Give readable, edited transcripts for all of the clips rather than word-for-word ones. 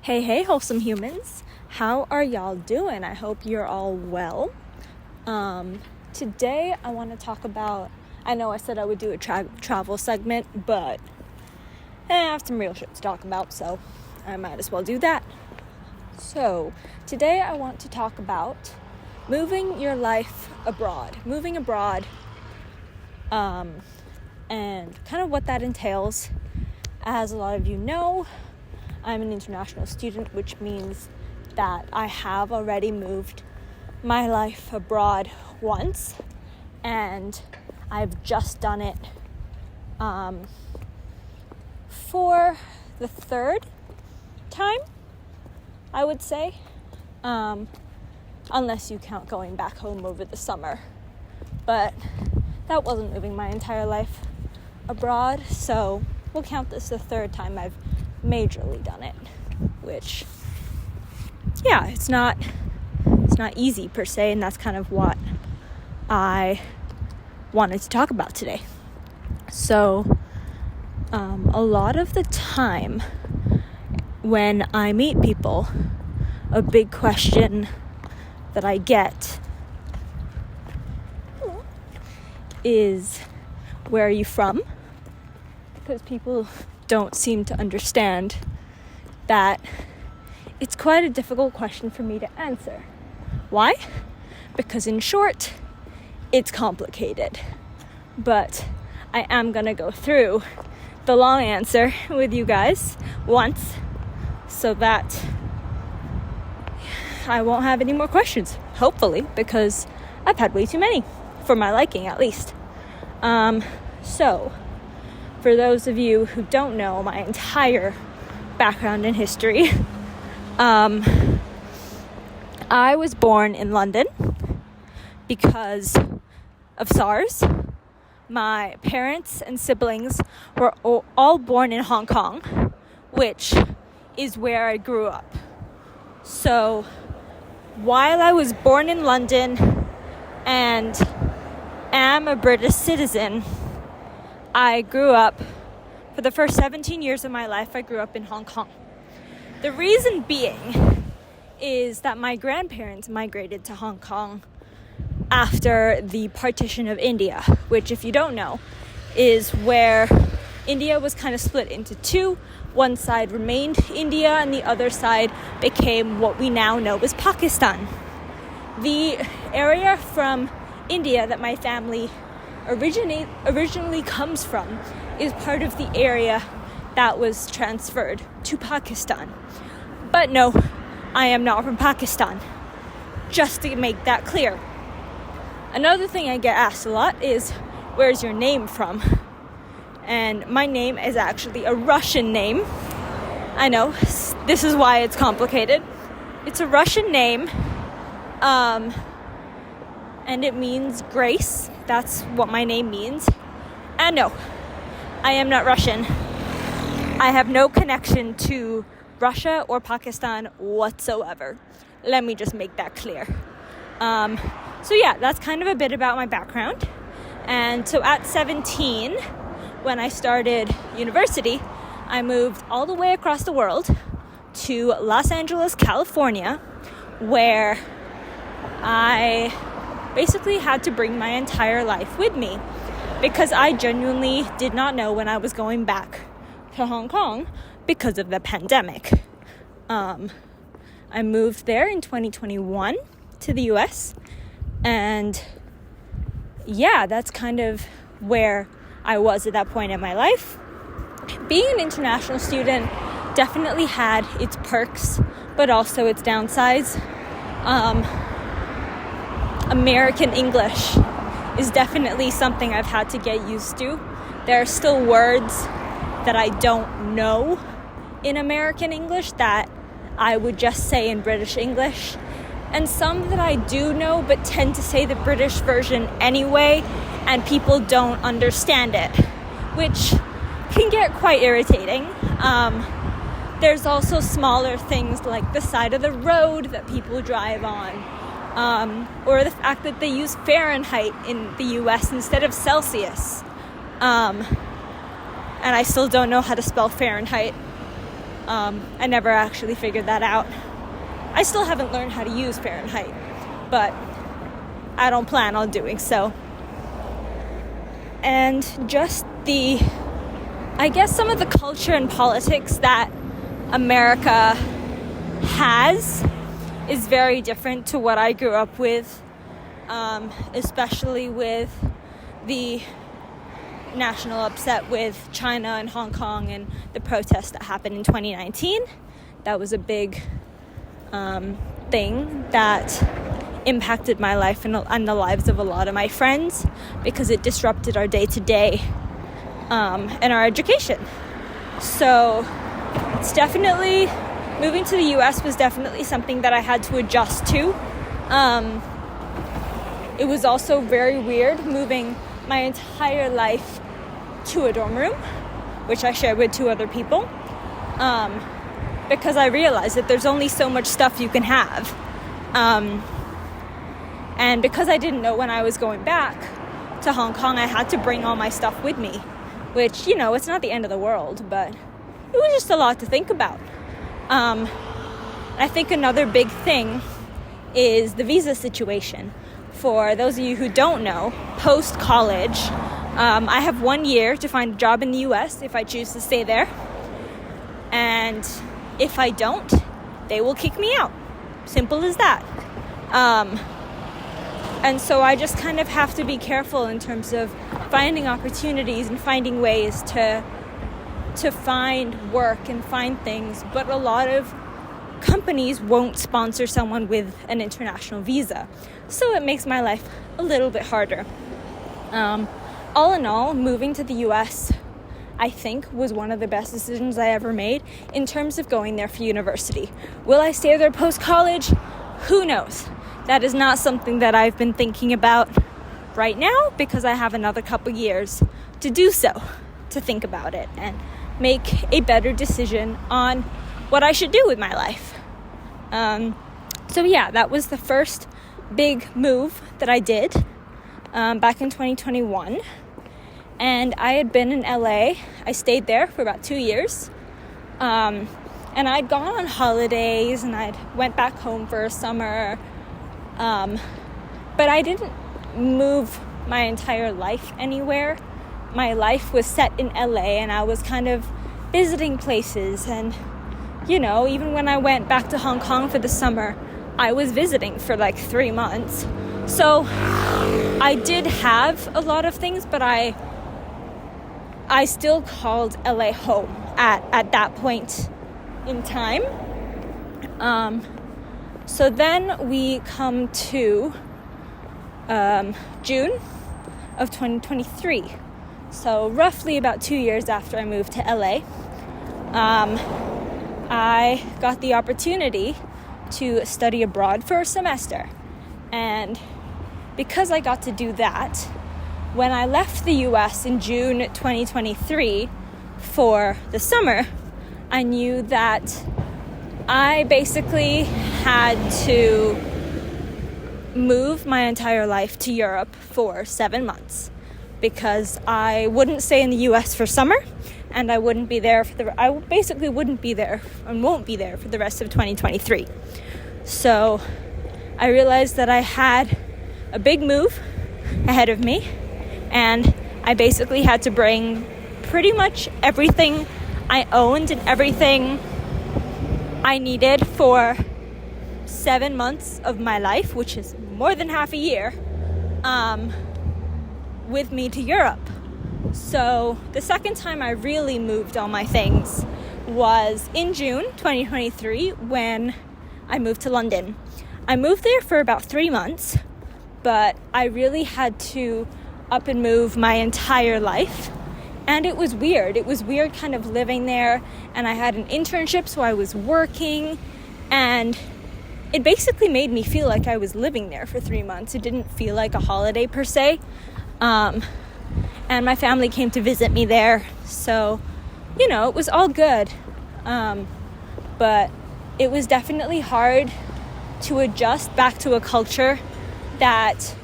Hey, wholesome humans. How are y'all doing? I hope you're all well. Today I want to talk about, I know I said I would do a travel segment, but I have some real shit to talk about, so I might as well do that. So, today I want to talk about moving your life abroad. Moving abroad, and kind of what that entails. As a lot of you know, I'm an international student, which means that I have already moved my life abroad once, and I've just done it for the third time, I would say, unless you count going back home over the summer. But that wasn't moving my entire life abroad, so we'll count this the third time I've majorly done it, which, yeah, it's not easy per se, and that's kind of what I wanted to talk about today. So, a lot of the time when I meet people, a big question that I get is, where are you from? Because people don't seem to understand that it's quite a difficult question for me to answer. Why? Because in short, it's complicated. But I am going to go through the long answer with you guys once so that I won't have any more questions, hopefully, because I've had way too many, for my liking at least. So, for those of you who don't know my entire background and history, I was born in London because of SARS. My parents and siblings were all born in Hong Kong, which is where I grew up. So, while I was born in London and am a British citizen, I grew up, for the first 17 years of my life, I grew up in Hong Kong. The reason being is that my grandparents migrated to Hong Kong after the partition of India, which, if you don't know, is where India was kind of split into two. One side remained India and the other side became what we now know as Pakistan. The area from India that my family originally comes from is part of the area that was transferred to Pakistan. But no, I am not from Pakistan, just to make that clear. Another thing I get asked a lot is, where's your name from? And my name is actually a Russian name. I know, this is why it's complicated. It's a Russian name, and it means grace. That's what my name means. And no, I am not Russian. I have no connection to Russia or Pakistan whatsoever. Let me just make that clear. So yeah, that's kind of a bit about my background. And so at 17, when I started university, I moved all the way across the world to Los Angeles, California, where I basically had to bring my entire life with me because I genuinely did not know when I was going back to Hong Kong because of the pandemic. I moved there in 2021 to the US, and yeah, that's kind of where I was at that point in my life. Being an international student definitely had its perks, but also its downsides. American English is definitely something I've had to get used to. There are still words that I don't know in American English that I would just say in British English, and some that I do know but tend to say the British version anyway, and people don't understand it, which can get quite irritating. There's also smaller things like the side of the road that people drive on, or the fact that they use Fahrenheit in the US instead of Celsius. And I still don't know how to spell Fahrenheit. I never actually figured that out. I still haven't learned how to use Fahrenheit, but I don't plan on doing so. And just I guess some of the culture and politics that America has is very different to what I grew up with, especially with the national upset with China and Hong Kong and the protests that happened in 2019. That was a big thing that impacted my life and the lives of a lot of my friends, because it disrupted our day-to-day and our education. So it's definitely, moving to the US was definitely something that I had to adjust to. It was also very weird moving my entire life to a dorm room, which I shared with 2 other people, because I realized that there's only so much stuff you can have. And because I didn't know when I was going back to Hong Kong, I had to bring all my stuff with me, which, it's not the end of the world, but it was just a lot to think about. I think another big thing is the visa situation. For those of you who don't know, post-college, I have 1 year to find a job in the US if I choose to stay there. And if I don't, they will kick me out. Simple as that. And so I just kind of have to be careful in terms of finding opportunities and finding ways to find work and find things. But a lot of companies won't sponsor someone with an international visa. So it makes my life a little bit harder. All in all, moving to the US, I think, was one of the best decisions I ever made in terms of going there for university. Will I stay there post-college? Who knows? That is not something that I've been thinking about right now, because I have another couple years to do so, to think about it and make a better decision on what I should do with my life. So yeah, that was the first big move that I did back in 2021. And I had been in LA. I stayed there for about 2 years. And I'd gone on holidays and I'd went back home for a summer. But I didn't move my entire life anywhere. My life was set in LA and I was kind of visiting places. And, even when I went back to Hong Kong for the summer, I was visiting for like 3 months. So I did have a lot of things, but I still called LA home at that point in time. So then we come to June of 2023. So roughly about 2 years after I moved to LA, I got the opportunity to study abroad for a semester. And because I got to do that, when I left the US in June 2023 for the summer, I knew that I basically had to move my entire life to Europe for 7 months, because I wouldn't stay in the US for summer, and I wouldn't be there I basically wouldn't be there and won't be there for the rest of 2023. So I realized that I had a big move ahead of me, and I basically had to bring pretty much everything I owned and everything I needed for 7 months of my life, which is more than half a year, with me to Europe. So the second time I really moved all my things was in June 2023 when I moved to London. I moved there for about 3 months, but I really had to up and move my entire life. And it was weird. It was weird kind of living there. And I had an internship, so I was working. And it basically made me feel like I was living there for 3 months. It didn't feel like a holiday per se. And my family came to visit me there. So, it was all good. But it was definitely hard to adjust back to a culture that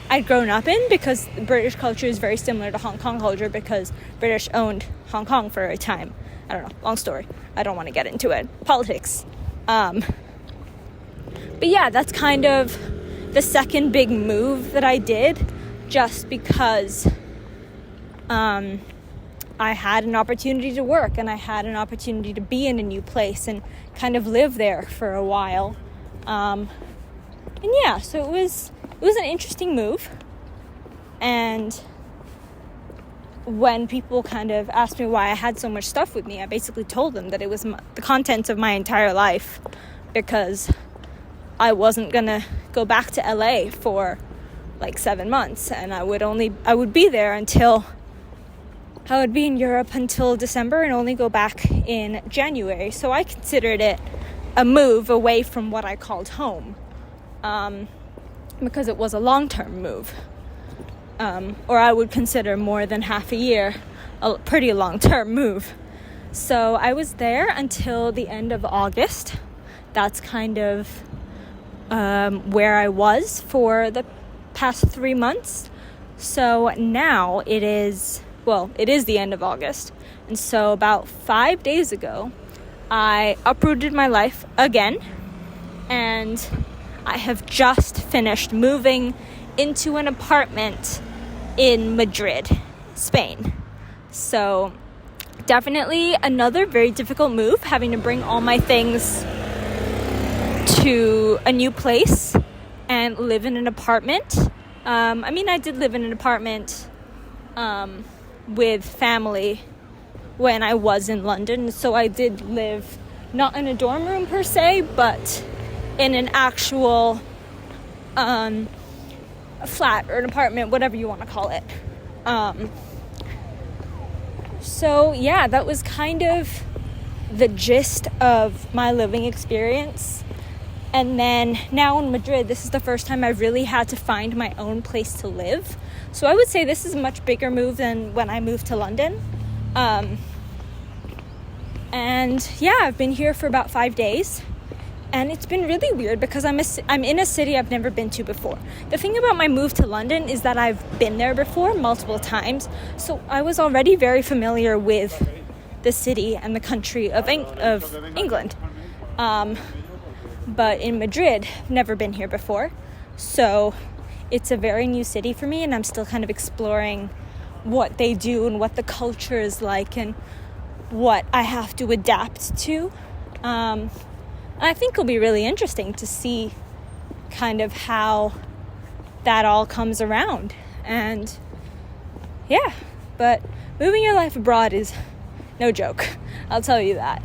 I'd grown up in, because British culture is very similar to Hong Kong culture, because British owned Hong Kong for a time. I don't know, long story. I don't want to get into it. Politics. But yeah, that's kind of the second big move that I did, just because I had an opportunity to work and I had an opportunity to be in a new place and kind of live there for a while. And yeah, so it was an interesting move. And when people kind of asked me why I had so much stuff with me, I basically told them that it was the contents of my entire life, because I wasn't gonna go back to LA for like 7 months, and I would be there until I would be in Europe until December and only go back in January. So I considered it a move away from what I called home, because it was a long-term move. Or I would consider more than half a year a pretty long-term move. So I was there until the end of August. That's kind of where I was for the past 3 months. So now it is the end of August. And so about 5 days ago, I uprooted my life again. And I have just finished moving into an apartment in Madrid, Spain. So definitely another very difficult move, having to bring all my things to a new place and live in an apartment. I did live in an apartment with family when I was in London, so I did live not in a dorm room per se, but in an actual a flat or an apartment, whatever you want to call it. So yeah, that was kind of the gist of my living experience. And then now in Madrid, this is the first time I've really had to find my own place to live. So I would say this is a much bigger move than when I moved to London. And yeah, I've been here for about 5 days. And it's been really weird because I'm in a city I've never been to before. The thing about my move to London is that I've been there before multiple times. So I was already very familiar with the city and the country of England. But in Madrid, I've never been here before. So it's a very new city for me, and I'm still kind of exploring what they do and what the culture is like and what I have to adapt to. I think it'll be really interesting to see kind of how that all comes around. And yeah, but moving your life abroad is no joke. I'll tell you that.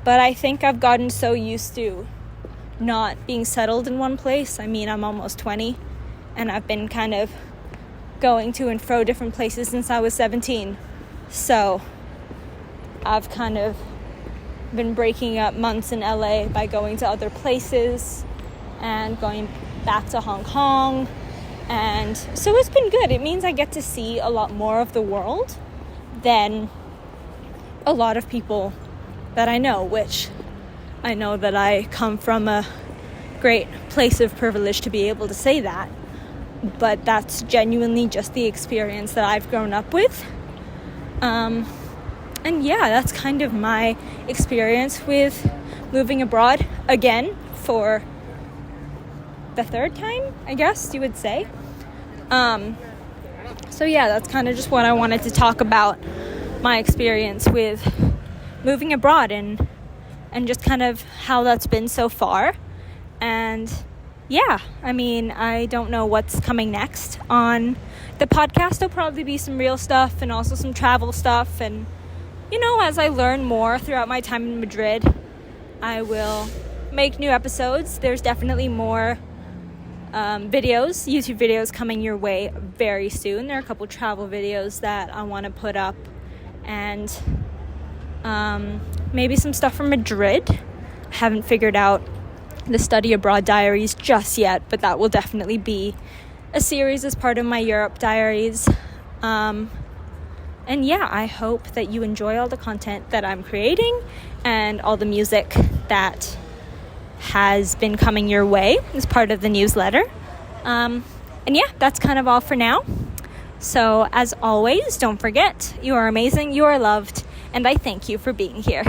But I think I've gotten so used to not being settled in one place. I mean, I'm almost 20 and I've been kind of going to and fro different places since I was 17. So I've kind of been breaking up months in LA by going to other places and going back to Hong Kong. And so it's been good. It means I get to see a lot more of the world than a lot of people that I know, which I know that I come from a great place of privilege to be able to say that. But that's genuinely just the experience that I've grown up with. And yeah, that's kind of my experience with moving abroad again for the third time, I guess you would say. So yeah, that's kind of just what I wanted to talk about, my experience with moving abroad and just kind of how that's been so far. And yeah, I mean, I don't know what's coming next on the podcast. There'll probably be some real stuff and also some travel stuff. And, you know, as I learn more throughout my time in Madrid, I will make new episodes. There's definitely more YouTube videos coming your way very soon. There are a couple travel videos that I want to put up. And maybe some stuff from Madrid. I haven't figured out the study abroad diaries just yet, but that will definitely be a series as part of my Europe diaries. And yeah, I hope that you enjoy all the content that I'm creating and all the music that has been coming your way as part of the newsletter. And yeah, that's kind of all for now. So as always, don't forget, you are amazing, you are loved, and I thank you for being here.